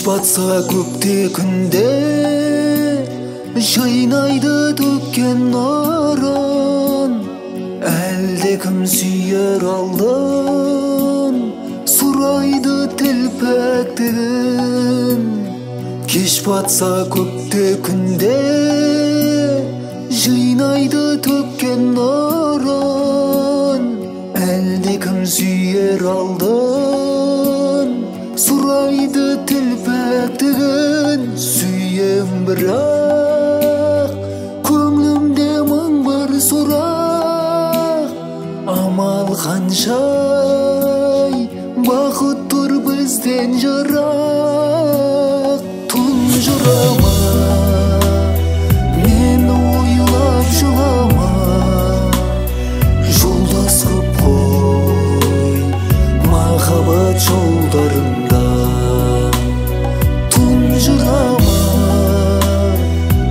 батса көкте күнде жайнайды төккен нұрын, әлде кім сүйер алдын сұрайды телпектігін. Кеш батса көкте күнде жайнайды төккен нұрын, әлде кім сүйер алдын сұрайды телпектігін. Сүйем бірақ көңлімде мың бір сұрақ, амал қаншай бақыт тұр бізден жырақ. Тұнжырама мені ойлап жылама, жолдас көп қой махаббат жолдарында. Тұнжырама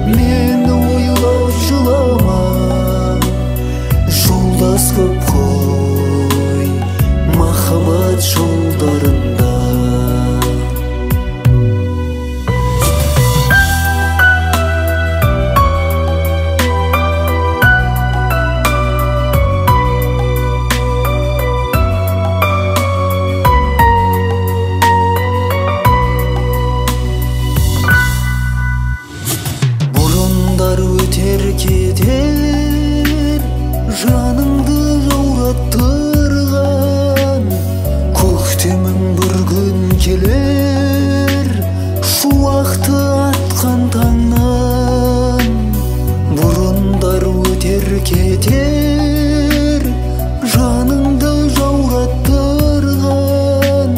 мені ойлап жылама, жолдас көп қой махаббат жолдарында. Кетер жаныңды жаураттырған, көктемің бір күн келер шуақты атқан таңнан. Бұрындар өтер кетер жаныңды жаураттырған,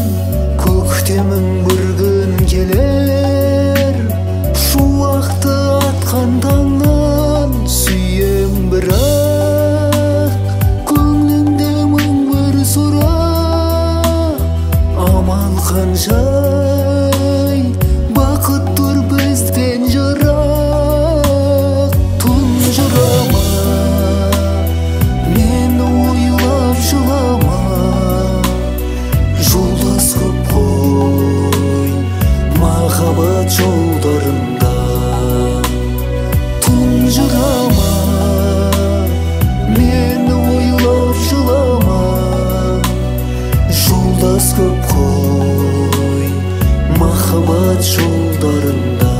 көктемің бір күн келер шуақты атқан таңнан. Сүйем бірақ көңлімде мың бір сұрақ, амал қаншай бақыт тұр бізден жырақ. Тұнжырама мені ойлап жылама, жолдас көп қой махаббат жолдарында. Тұнжырама мені ойлап жылама, жолдас көп қой махаббат жолдарында.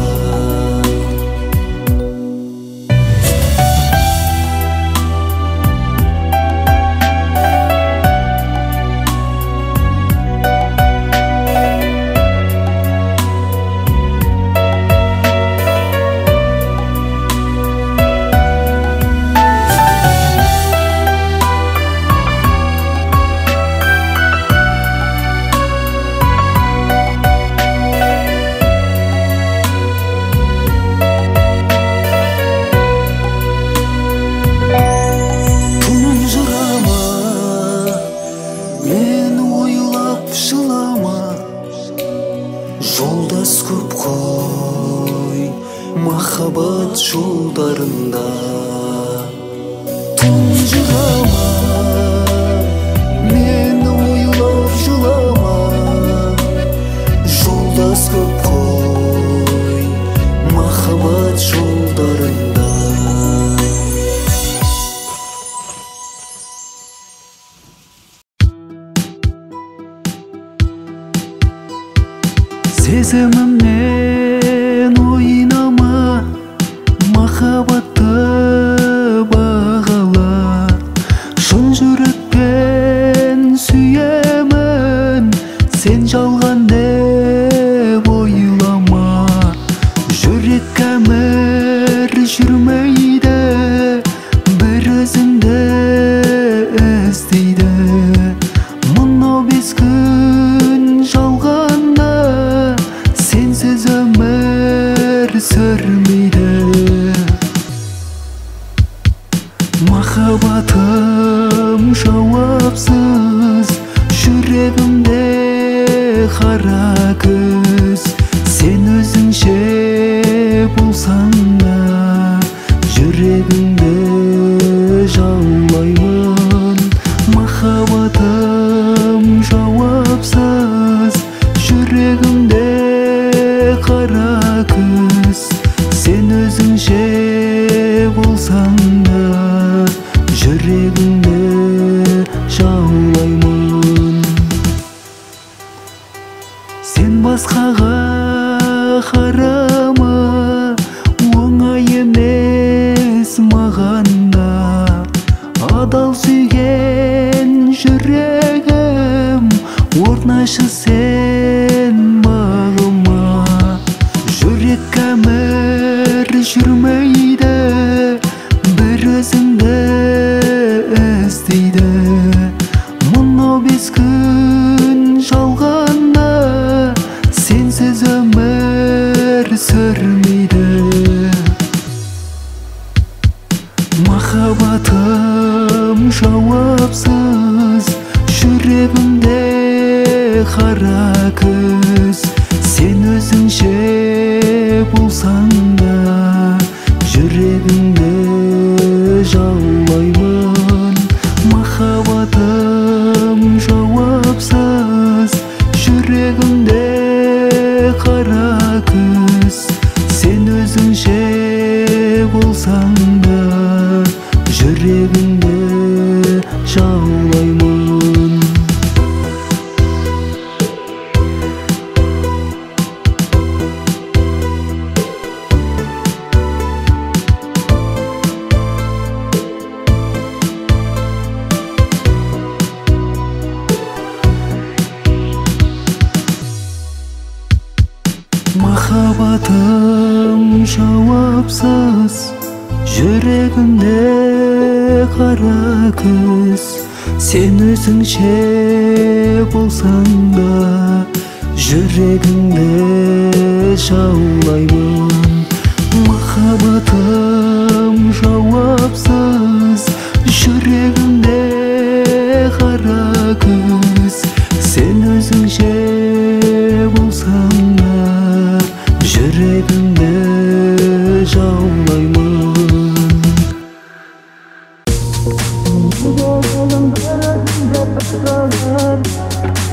Жолдас көп қой махаббат жолдарында. Тұнжырама мені ойлап жылама, жолдас көп қой махаббат жолдарында. Сезімімнен ойнама, махаббатты бағала, шын жүректен сүйемін, сен жалған деп ойлама. Жүрек әмір жүрмейді, бір өзіңді іздейді. Мынау 5 күн жалғанда сенсіз өмір сүрмейді. Махаббатым жауапсыз, жүрегімде қара күз. Сен өзіңше болсаң да жүрегімді жаулаймын. Махаббатым жауапсыз, жүрегімде жаулаймын. Сен басқаға қарама, оңай емес мағанда. Адал сүйген жүрегім, орнашы сен бағыма. Жүрек кәмір жүрмейді, бір өзіңді іздейді. Мынау 5 күн жалғанда, сенсіз өмір сүрмейді. Махаббатым жауапсыз, жүрегімде қара күз. Сен өзіңше болсаң да, жүрегімді жаулаймын. Махаббатым жауапсыз, жүрегімде қара күз. Сен өзіңше болсаң да, жүрегімді жаулаймын. Махаббатым жауапсыз, жүрегімде қара күз. Сен өзіңше болсаң да, жүрегімді жаулаймын. Махаббатым жауапсыз, жүрегімде қара күз. Сен өзіңше болсаң да, жүрегімді жаулаймын.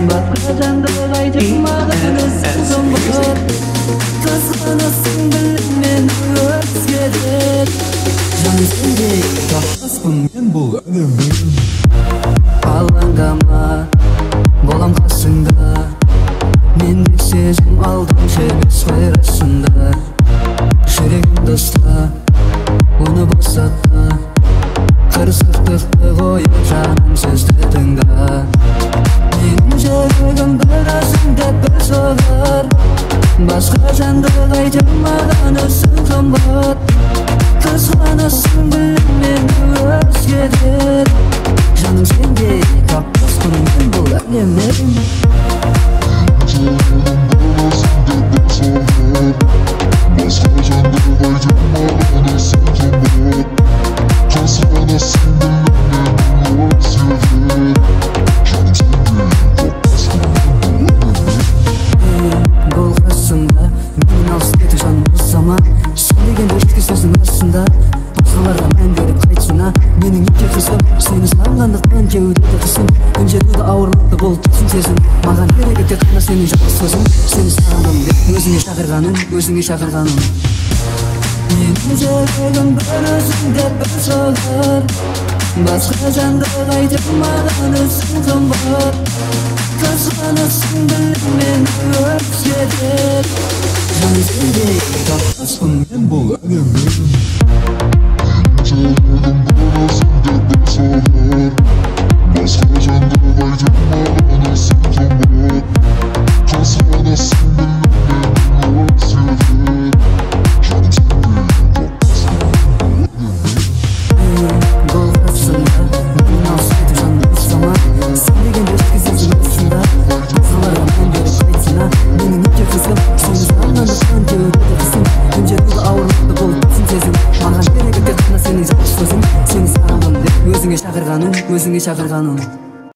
Басқа жанды қайтып маған ұсынғыр, қызғанасың білмен өзгерер. Жаным сендей таппаспын мен бұл әлемде. Алаңдама, болам қасыңда, мендік сезім алдым жемес қой расында. Жүрегімді ұста, оны босатма, қырсықтықты қойып жаным сөзді тыңда. Менің жүрегім бір өзің деп бір соғар, басқа жанды қайтып маған өзің қымбат. Қызғанасың білмен өзгерер. Жаным сендей таппаспын мен бұл әлемде. Менің итке қызым, сені сағынғандықтан кеудемді қысым. Үнжетуді ауырлықты бұл түсін сезім. Маған керек тек қана сенің жалғыз сөзің. Сені сағындым деп өзіңе шақырғаным, өзіңе шақырғаным. Менің жүрегім бір өзің деп бір соғар, басқа жанды қайтып маған өзің қымбат. Қызғанасың білмен өзгерер. Жаным сендей таппаспын мен бұл әлемде. Басқа жанды қайтып маған өзің қымбат. Қызғанасың білмен өзгерер. Жаным сендей бұл қасында, мен алсайтып жанды ұстама. Сен деген ешкі сезім осында, басқаларға мән беріп қайтсына. Менің итке қызым, сені сағынғандықтан кеудемді қысым. Үнжетуді ауырлықты бұл түсін сезім. Маған керек тек қана сенің жалғыз сөзің. Сені сағындым деп өзіңе шақырғаным, өзіңе шақырғаным.